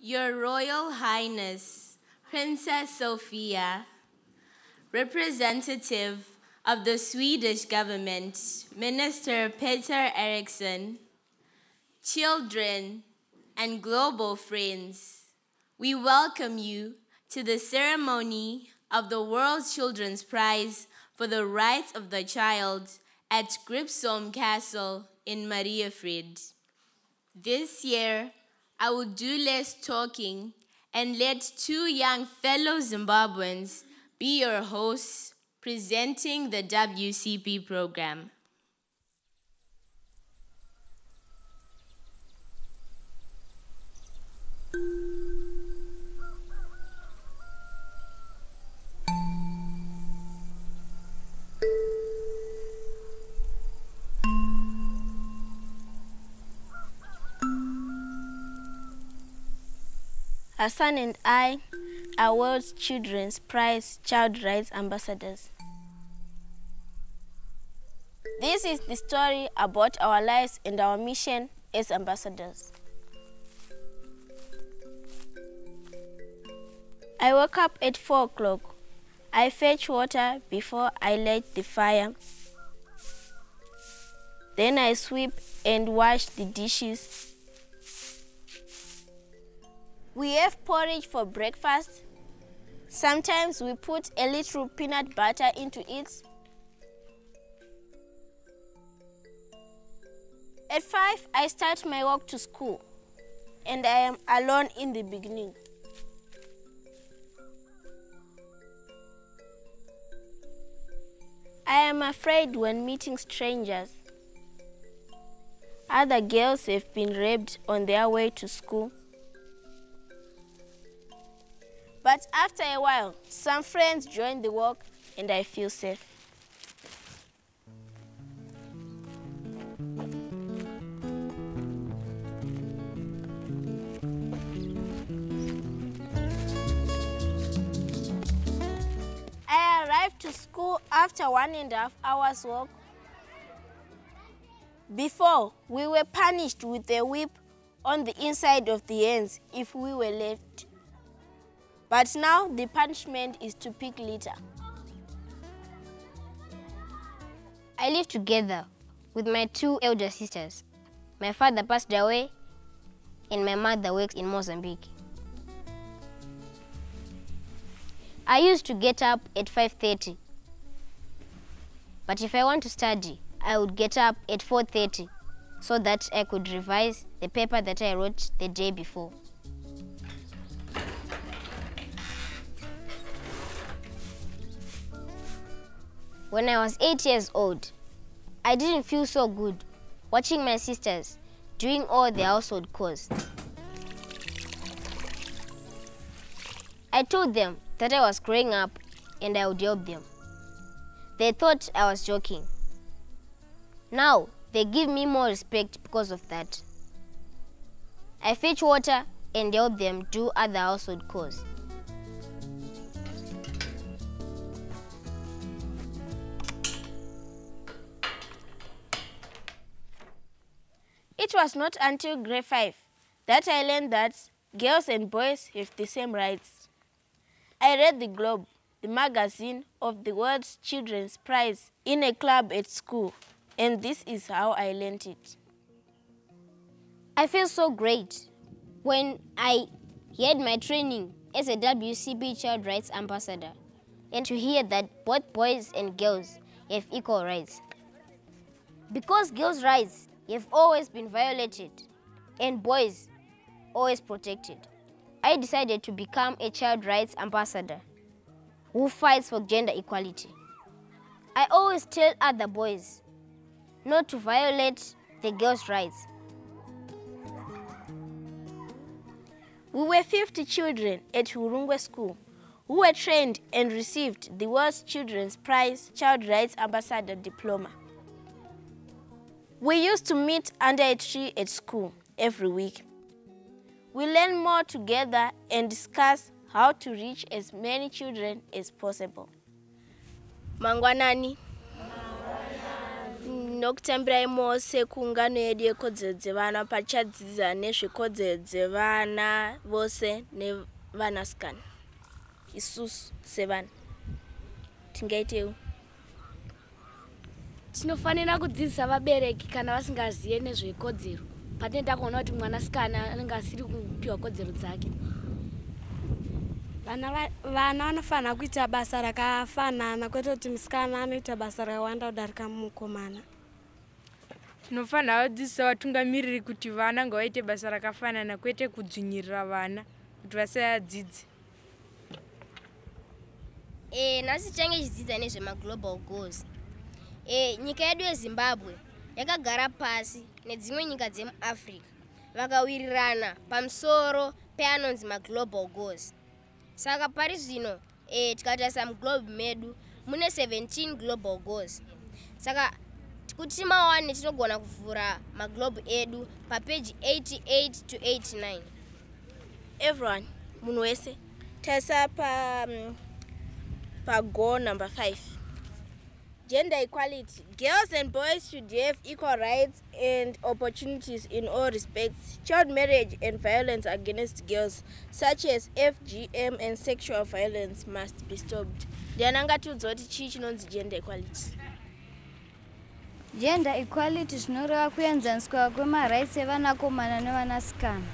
Your Royal Highness, Princess Sophia, representative of the Swedish government, Minister Peter Eriksson, children, and global friends, we welcome you to the ceremony of the World Children's Prize for the Rights of the Child at Gripsholm Castle in Mariefred. This year, I will do less talking and let two young fellow Zimbabweans be your hosts presenting the WCP program. Hassan and I are World Children's Prize Child Rights Ambassadors. This is the story about our lives and our mission as ambassadors. I woke up at 4 o'clock. I fetch water before I light the fire. Then I sweep and wash the dishes. We have porridge for breakfast. Sometimes we put a little peanut butter into it. At 5, I start my walk to school, and I am alone in the beginning. I am afraid when meeting strangers. Other girls have been raped on their way to school. But after a while, some friends join the walk and I feel safe. I arrived to school after 1.5 hours walk. Before, we were punished with a whip on the inside of the hands if we were left. But now the punishment is to pick litter. I live together with my 2 elder sisters. My father passed away and my mother works in Mozambique. I used to get up at 5:30. But if I want to study, I would get up at 4:30 so that I could revise the paper that I wrote the day before. When I was 8 years old, I didn't feel so good watching my sisters doing all the household chores. I told them that I was growing up and I would help them. They thought I was joking. Now, they give me more respect because of that. I fetch water and help them do other household chores. It was not until grade 5 that I learned that girls and boys have the same rights. I read the Globe, the magazine of the World Children's Prize, in a club at school, and this is how I learned it. I feel so great when I had my training as a WCP Child Rights Ambassador and to hear that both boys and girls have equal rights. Because girls' rights have always been violated and boys always protected, I decided to become a child rights ambassador who fights for gender equality. I always tell other boys not to violate the girls' rights. We were 50 children at Hurungwe School who were trained and received the World Children's Prize Child Rights Ambassador Diploma. We used to meet under a tree at school every week. We learn more together and discuss how to reach as many children as possible. Mangwanani. ndinokutambirai mose kuungano yedu yekodzero dzevana pachadzidza nezvekodzero dzevana vose nevanasikana. Isusu sevana tingaitei? Tinofanira kudzidzisa vabereki kana vasingazive nezvekodzero. Patinoda kuona kuti mwanasikana anenge asiri kupiwa kodzero dzake. Vana vanofanira kuita basa rakafanana, kwete kuti musikana anoita basa rakawanda kudarika mukomana. Tinofanira kudzidzisa vatungamiriri kuti vana ngavaite basa rakafanana, kwete kudzvinyirira vana kuti vasadzidze. Nhasi tichange tichidzidza nezvemaglobal goals. Nyika yedu yeZimbabwe yakagara pasi nedzimwe nyika dzemuAfrica vakawirirana pamusoro peanonzi maglobal goals. Saka pari zvino tikatarisa muglobe medu mune 17 global goals. Saka kuti timawane tinogona kuvhura maglobe edu papeji 88 to 89. Everyone, munhu wese tarisa pa goal number 5. Gender equality. Girls and boys should have equal rights and opportunities in all respects. Child marriage and violence against girls, such as FGM and sexual violence, must be stopped. Ndiananga tiudza kuti chii chinonzi gender equality? Gender equality zvinoreva kuenzaniswa kwemarights evanakomana nevanasikana.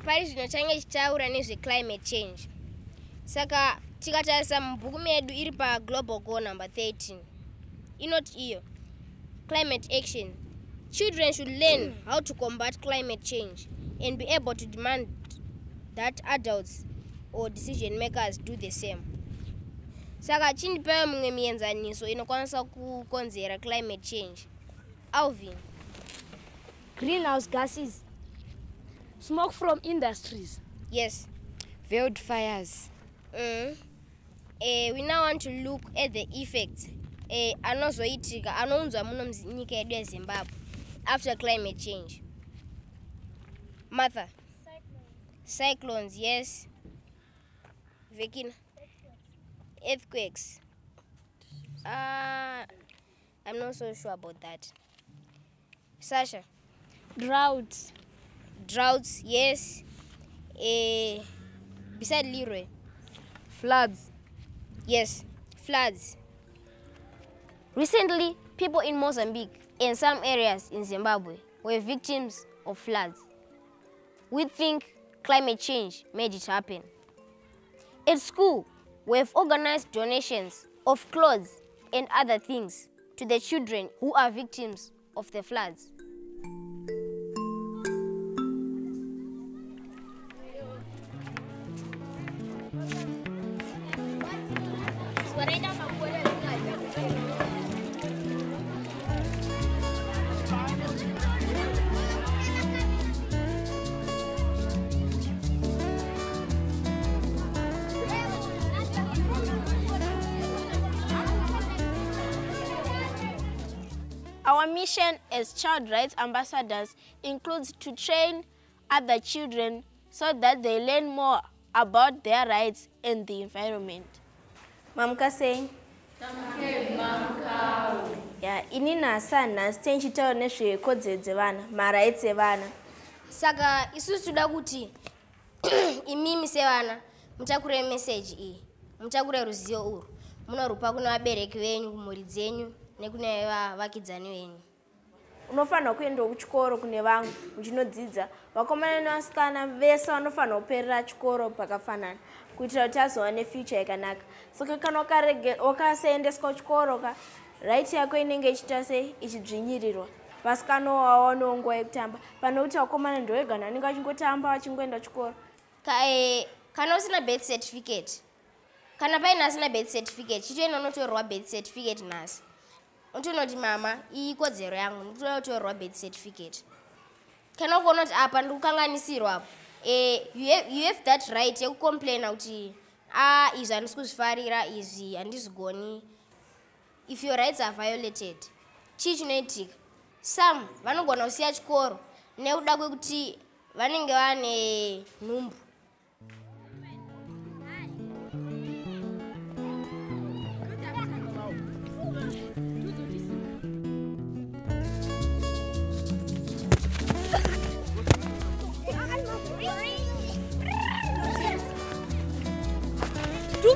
Pari zvino change tichitaura nezveclimate change. Saka tikatarisa mubhuku medu iri pa global goal number 13 inoti iyo climate action. Children should learn how to combat climate change and be able to demand that adults or decision makers do the same. Saka chindipewo mimwe mienzaniso inokwanisa kukonzera climate change. Alvin. Greenhouse gases. Smoke from industries. Yes. Wildfires. We now want to look at the effects anozoitika anounzwa muno munyika yedu yeZimbabwe after climate change. Martha. Cyclones, yes. Vekina. Earthquakes. I'm not so sure about that. Sasha. Droughts. Droughts, yes. Beside Leroy. Floods. Yes, floods. Recently, people in Mozambique and some areas in Zimbabwe were victims of floods. We think climate change made it happen. At school, we have organized donations of clothes and other things to the children who are victims of the floods. Our mission as child rights ambassadors includes to train other children so that they learn more about their rights and the environment. Mamka saying? Yeah, inina sana stenchitawo nezvekodzero dzevana, marights evana. Saka isusu toda kuti imimi sevana mutakure message iyi, mutakure ruzivo urwu, munorupa kuna vabereki venyu, kumhuri dzenyu nekune vakidzani venyu. Unofanira kuenda kuchikoro kune vamwe muchinodzidza. Vakomana nevasikana vese vanofanira kuperera chikoro pakafanana kuitira kuti azova nefuture yakanaka. Saka kana wakasaendeswa kuchikoro right yako inenge ichiita sei ichidzvinyirirwa. Vasikana wawawo nguva yekutamba pane kuti vakomana ndovega vanenge vachingotamba vachingoenda kuchikoro. Kana usina birth certificate, kana paina asina birth certificate, chitoenda unotorwa birth certificate nhasi. Unotonoti mama, iyi kodzero yangu, ndinotoda kutorwa birth certificate. Kana ukaona kuti apa ndikukanganisirwa apo, you have that right yekucomplaina kuti izvi handisi kuzvifarira, izvi handizvigoni. If your rights are violated, chii chinoitika? Some vanogona kusiya chikoro nekuda kwekuti vanenge vane nhumbu. I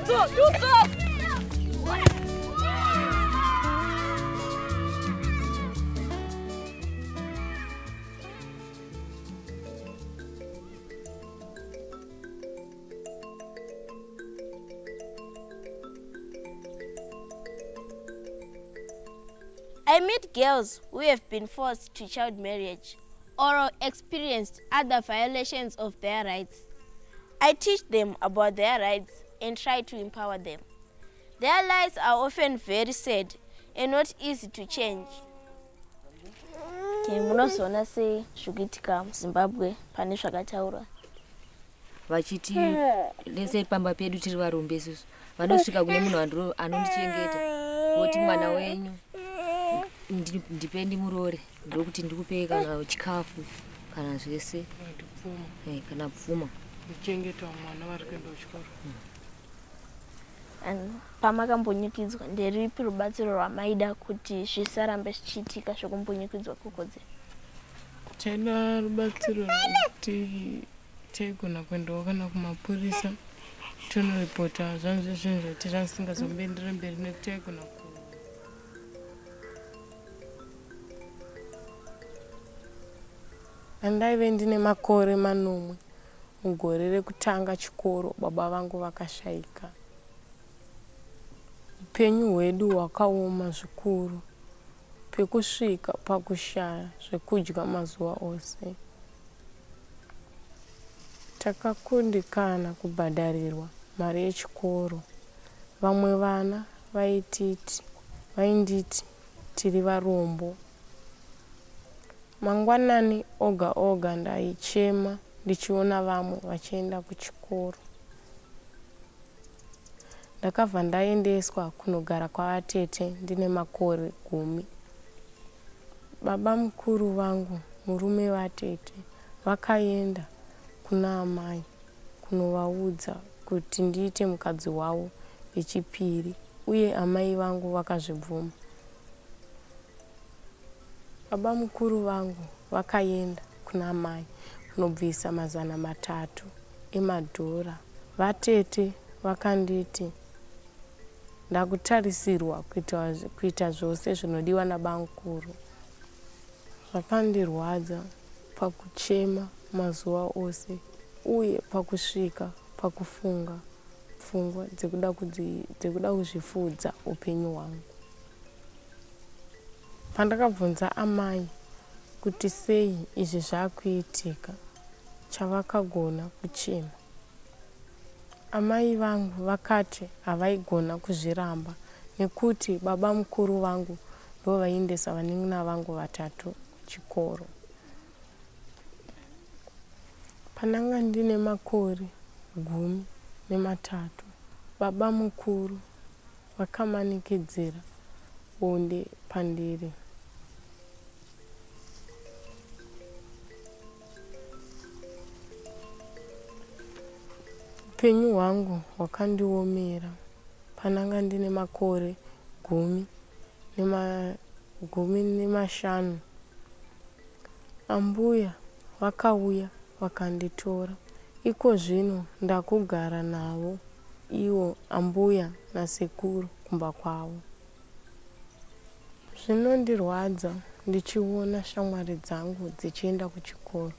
meet girls who have been forced to child marriage or experienced other violations of their rights. I teach them about their rights and try to empower them. Their lives are often very sad and not easy to change. Munozoona sei zvikuitika muZimbabwe pane zvakataurwa vachiti lese pamba pedu tiri varombe isusu vanosvika kune munhu anondichengeta voti mwana wenyu ndipendi murore ndokuti ndikupe kana chikafu kana zvese kana pfuma kuchengeta mwana vari kuenda kuchikoro. Pamakambonyikidzwa nderipi rubatsiro rwamaida kuti zvisarambe zvichiitika zvokumbonyikidzwa kukodzero? Taida rubatsiro rwekuti taigona kuendawo kana kumapurisa tonoripota zvanhu zvezvinhu zvatira zvisingazombendere mberi nekuti taigona andaive ndine makore manomwe mugore rekutanga chikoro baba vangu vakashayika. Upenyu hwedu hwakaoma zvikuru pekusvika pakushaya zvekudya mazuva ose. Takakundikana kubhadharirwa mari yechikoro. Vamwe vana vainditi tiri varombo. Mangwanani oga oga ndaichema ndichiona vamwe vachienda kuchikoro. Ndakabva ndaendeswa kunogara kwavatete ndine makore 10. Baba mukuru vangu, murume vatete, vakaenda kuna amai kunovaudza kuti ndiite mukadzi wavo wechipiri, uye amai vangu vakazvibvuma. Baba mukuru vangu vakaenda kuna amai kunobvisa $300 emadhora. Vatete vakanditi ndakutarisirwa kuita zvose zvinodiwa nabamukuru. Zvakandirwadza pakuchema mazuva ose uye pakusvika pakufunga pfungwa dzekuda kuzvifudza upenyu hwangu. Pandakabvunza amai kuti sei izvi zvakuitika, chavakagona kuchema. Amai vangu vakati havaigona kuzviramba nekuti baba mukuru vangu ndo vaindesa vanin'ina vangu 3 kuchikoro. Pandanga ndine makore 13, baba mukuru vakamanikidzira bonde pandiri. Upenyu hwangu hwakandiomera pandanga ndine makore 15. Ambuya vakauya vakanditora. Iko zvino ndakugara navo ivo ambuya nasekuru kumba kwavo. Zvinondirwadza ndichiona shamwari dzangu dzichienda kuchikoro,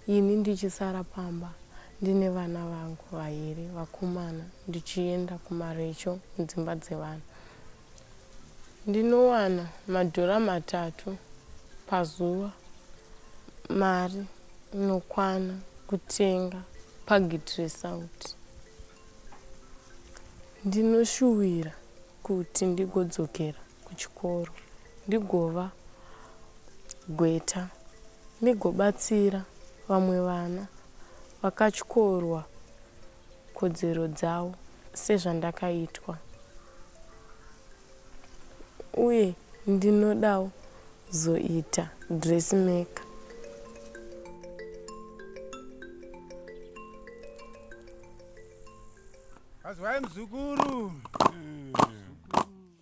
ini ndichisara pamba ndine vana vangu 2 vakomana ndichienda kumarecho mudzimba dzevana. Ndinowana madhora 3 pazuva, mari inokwana kutenga pagidress out. Ndinoshuwira kuti ndigodzokera kuchikoro ndigova gweta, ndigobatsira vamwe vana vakatyorwa kodzero dzavo sezvandakaitwa. Uye ndinodawo zoita dressmaker.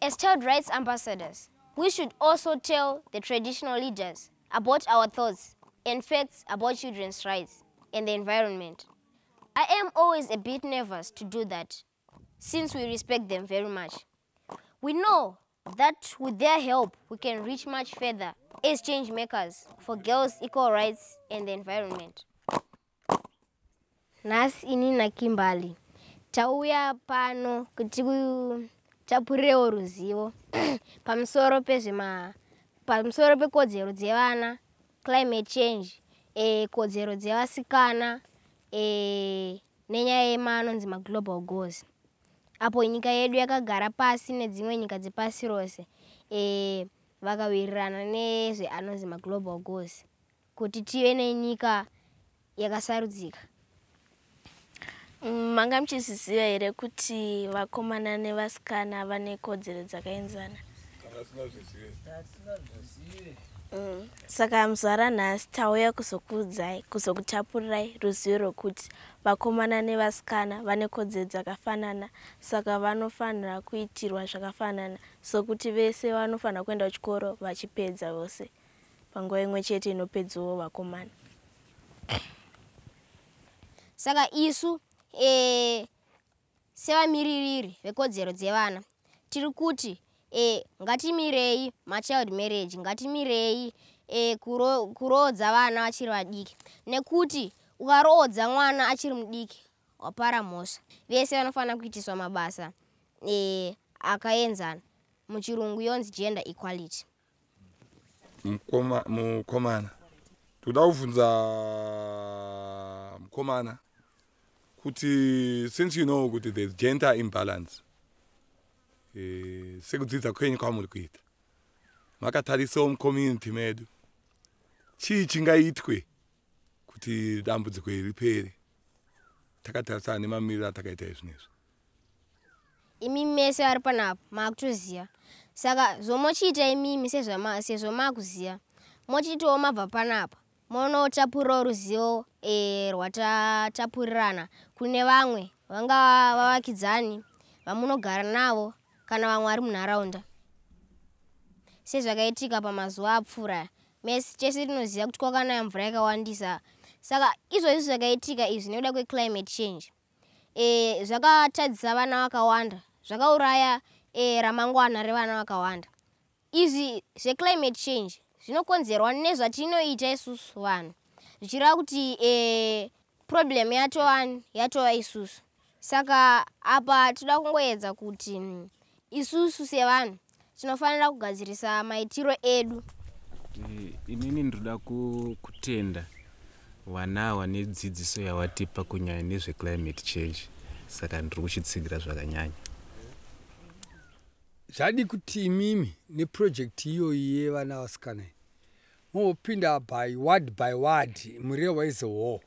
As child rights ambassadors, we should also tell the traditional leaders about our thoughts and facts about children's rights and the environment. I am always a bit nervous to do that, since we respect them very much. We know that with their help, we can reach much further as change makers for girls' equal rights and the environment. Nasi inina Kimbali. Tauya pano kuti tapurirewo ruzivo pamusoro pekodzero dzevana, climate change, kodzero dzevasikana, nenyaya yemanonzi global goals. Apo nyika yedu yakagara pasi nedzimwe nyika dzepasi rose vakawirirana nezve anonzi global goals kuti tive nenyika yakasarudzika. Manga muchiziva here kuti vakomana nevasikana vane kodzero dzakaenzana? Saka muzara nhasi tauya kuzokutapurirai ruzivo rwokuti vakomana nevasikana vane kodzero dzakafanana, saka vanofanira kuitirwa zvakafanana, sokuti vese vanofanira kuenda kuchikoro vachipedza vose panguva imwe chete inopedzawo vakomana. Saka isu sevamiririri vekodzero dzevana tiri kuti ngatimirei machild marriage, ngatimirei kuroodza vana vachiri vadiki, nekuti ukaroodza mwana achiri mudiki wapara mhosva. Vese vanofanira kuitiswa mabasa akaenzana, muchirungu yonzi gender equality. Mukomana toda kuvhunza mukomana kuti since you know kuti there's gender imbalance, sekudzidza kwenyu kwamuri kuita makatarisawo mucommunity medu, chii chingaitwe kuti dambudziko iri ripere takatarisana nemamiriro atakaita izvinezvi? Imimi mese vari panapa maakutoziva, saka zvomochiita imimi sezvo maakuziva mochitawo mabva panapa monotapurirawo ruzivo rwatatapurirana kune vamwe vanga vavakidzani vamunogara navo kana vamwe vari munharaunda, sezvakaitika pamazuva apfuura. Mesi tese tinoziva kuti kwakanaya mvura yakawandisa, saka izvozvi zvakaitika izvi nekuda kweclimate change zvakatadzisa vana vakawanda, zvakauraya ramangwana revana vakawanda. Izvi zveclimate change zvinokonzerwa nezvatinoita isusu vanhu, zvichireva kuti problem yatova isusu. Saka apa toda kungoedza kuti isusu sevanhu tinofanira kugadzirisa maitiro edu. Inini ndoda kutenda wanawa nedzidziso yawatipa kunyanya nezveclimate change, saka ndiri kuchitsigira zvakanyanya. Zvadi kuti imimi neproject iyoyi yevana vasikana mopinda by word mureva as a whole,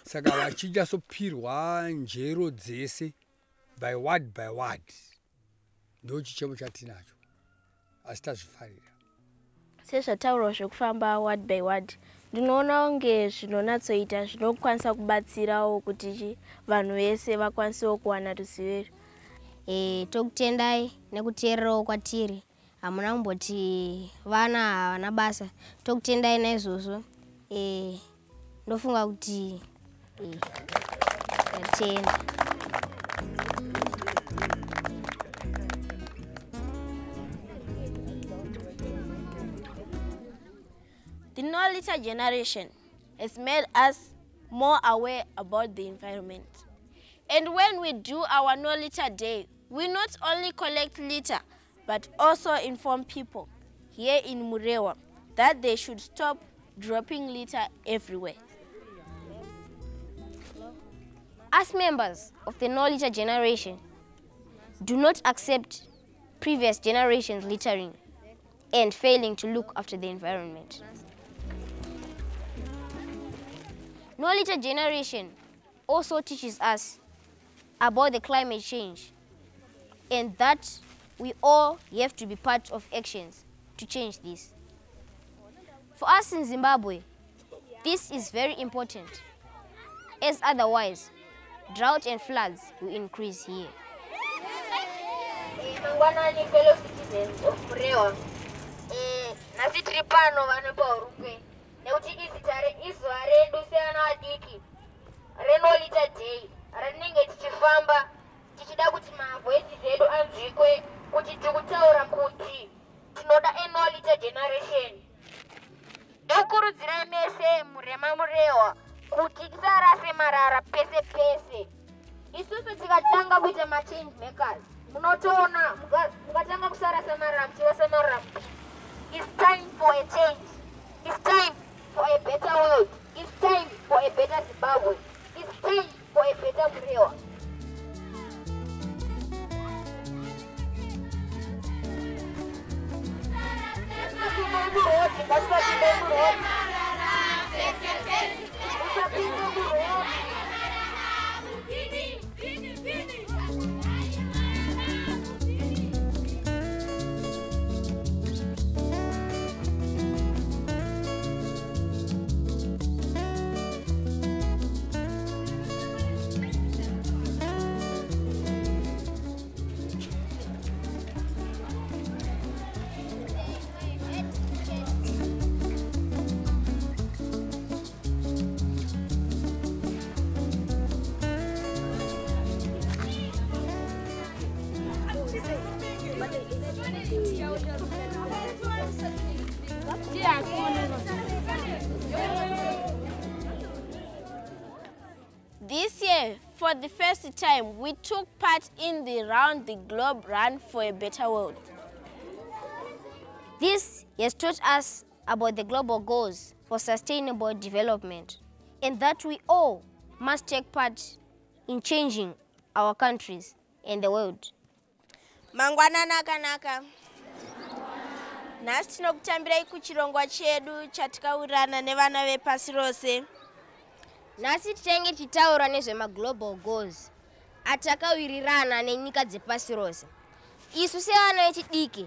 saka vachinyasopirwa njero dzese by word ndo chichemo chatinacho, asi tazvifarira. Sezvataurwa zvekufamba word by word, ndinoona kunge zvinonatsoita zvinokwanisa kubatsirawo kuti vanhu vese vakwanisewo kuwana ruzivo. Tokutendai nekuteererawo kwatiri, hamuna kumboti vana havana basa. Tokutendai naizvozvo, ndofunga kuti tatenda. The No-Litter generation has made us more aware about the environment. And when we do our No-Litter Day, we not only collect litter, but also inform people here in Murewa that they should stop dropping litter everywhere. As members of the No-Litter generation, do not accept previous generations littering and failing to look after the environment. No-Litter generation also teaches us about the climate change and that we all have to be part of actions to change this. For us in Zimbabwe, this is very important, as otherwise drought and floods will increase here. Mangwanani fellow citizens of Murewa, nasi tiri pano vanopa urukwe nekuti izuva redu sevana vadiki reNo-Litter Day ratinenge tichifamba tichida kuti mavoices edu anzwikwe kuti tikutaura kuti tinoda enolita generation. Ndokurudzirai mese murema murewa kuti tisarase marara pese pese. Isusu tikatanga kuita machange makers, munotoona mukatanga kusarasa marara muchirasa marara. It's time for a change. It's time for a better world. It's time for a better Zimbabwe. It's time for a better Murewa. This year, for the first time, we took part in the Round the Globe Run for a Better World. This has taught us about the global goals for sustainable development and that we all must take part in changing our countries and the world. Mangwana nakanaka. Nhasi tinokutambirai kuchirongwa chedu chatikawirirana nevana vepasi rose. Nhasi tichange tichitaura nezvemaglobal goals atakawirirana nenyika dzepasi rose. Isu sevana vechidiki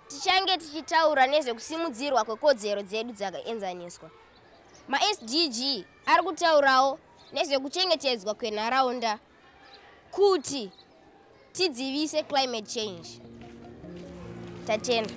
tichange tichitaura nezvekusimudzirwa kwekodzero dzedu dzakaenzaniswa. Ma-SDG ari kutaurawo nezvekuchengetedzwa kwenharaunda kuti tidzivise climate change. Tatenda.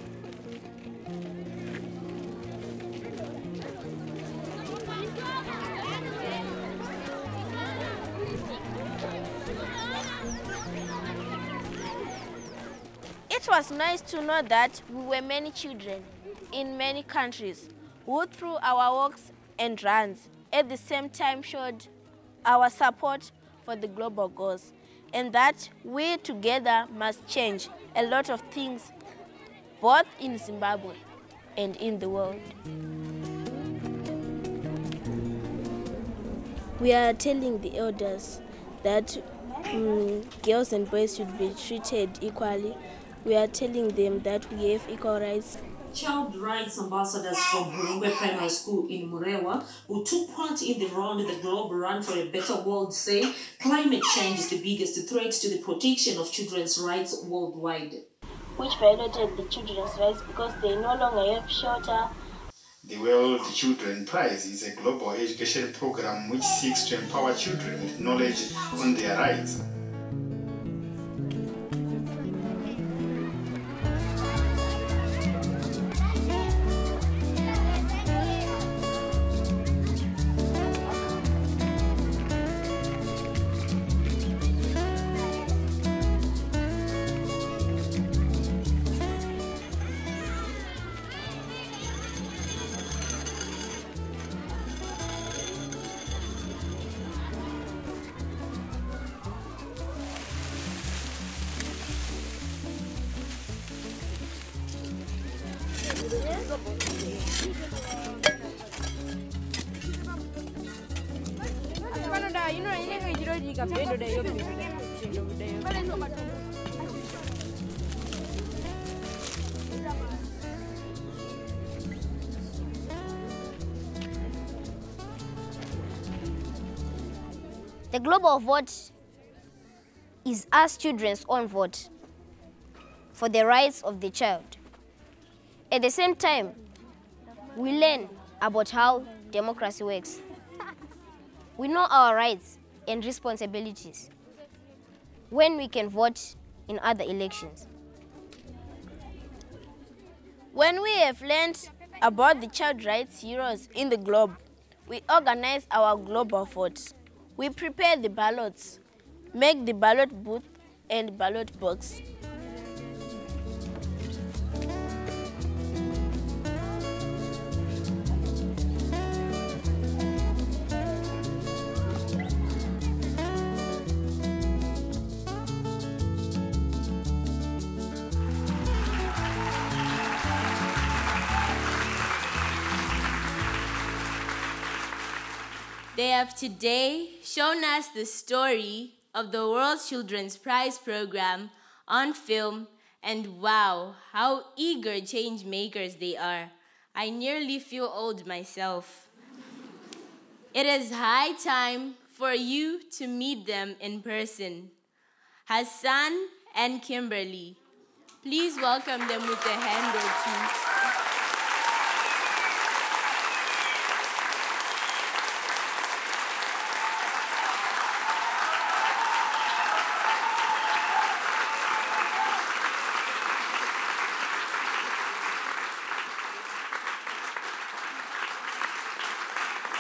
It was nice to know that we were many children in many countries who through our walks and runs at the same time showed our support for the global goals and that we together must change a lot of things both in Zimbabwe and in the world. We are telling the elders that girls and boys should be treated equally. We are telling them that we have equal rights. Child rights ambassadors from Hurungwe Primary School in Murewa, who took part in the Round the Globe Run for a Better World, say climate change is the biggest threat to the protection of children's rights worldwide. Which violated the children's rights because they no longer have shelter. The World Children Prize is a global education program which seeks to empower children with knowledge on their rights. The global vote is us children's own vote for the rights of the child. At the same time, we learn about how democracy works. We know our rights and responsibilities when we can vote in other elections. When we have learned about the child rights heroes in the globe, we organize our global vote. We prepare the ballots. make the ballot booth and ballot box. They have today shown us the story of the World Children's Prize program on film, and wow, how eager change makers they are. I nearly feel old myself. It is high time for you to meet them in person. Hassan and Kimberly, please welcome them with a hand or two.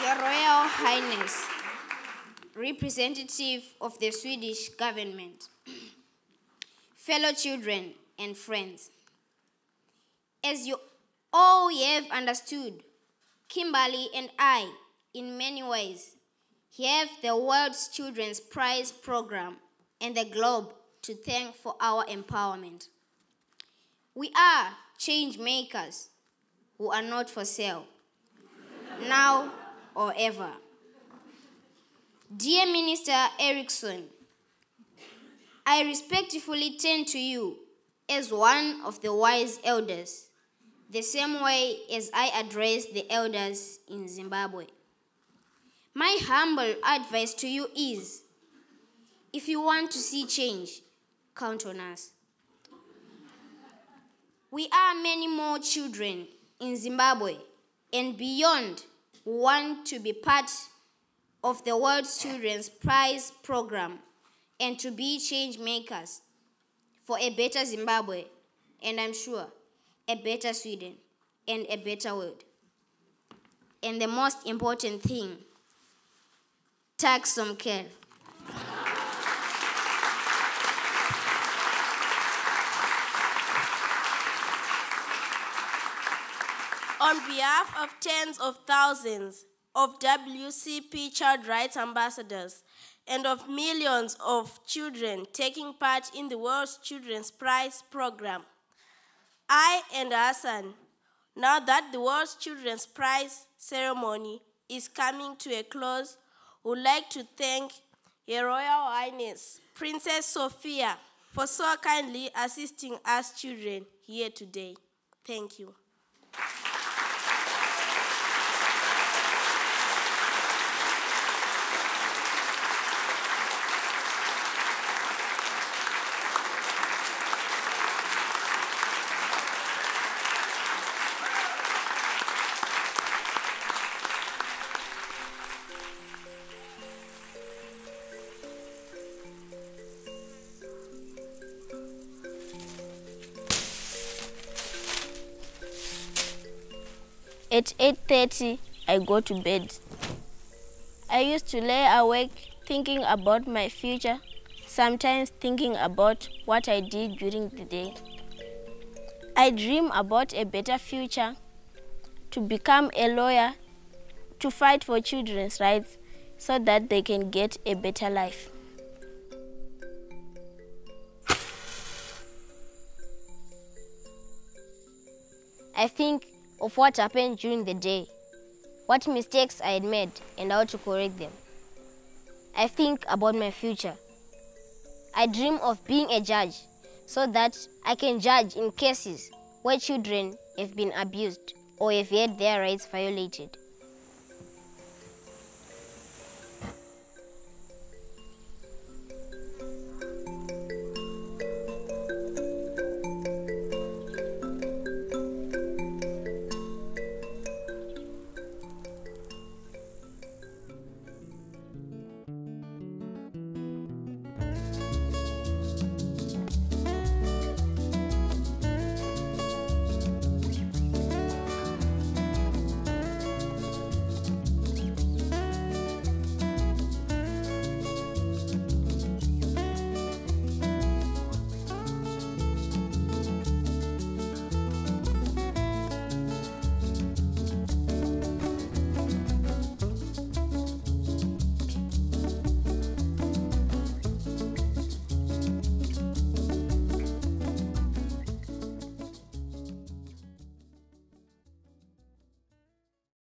Your Royal Highness, representative of the Swedish government, fellow children and friends, as you all have understood, Kimberly and I, in many ways, have the World Children's Prize program and the Globe to thank for our empowerment. We are change makers who are not for sale, now or ever. Dear Minister Eriksson, I respectfully turn to you as one of the wise elders, the same way as I address the elders in Zimbabwe. My humble advice to you is, if you want to see change, count on us. We are many more children in Zimbabwe and beyond who want to be part of the World Children's Prize program and to be change makers for a better Zimbabwe, and I'm sure a better Sweden and a better world. And the most important thing, tack some care. On behalf of tens of thousands of WCP Child Rights Ambassadors and of millions of children taking part in the World Children's Prize program, I and Hassan, now that the World Children's Prize ceremony is coming to a close, would like to thank Her Royal Highness Princess Sophia for so kindly assisting us children here today. Thank you. At 8:30, I go to bed. I used to lay awake thinking about my future, sometimes thinking about what I did during the day. I dream about a better future, to become a lawyer, to fight for children's rights so that they can get a better life. I think of what happened during the day, what mistakes I had made and how to correct them. I think about my future. I dream of being a judge so that I can judge in cases where children have been abused or have had their rights violated.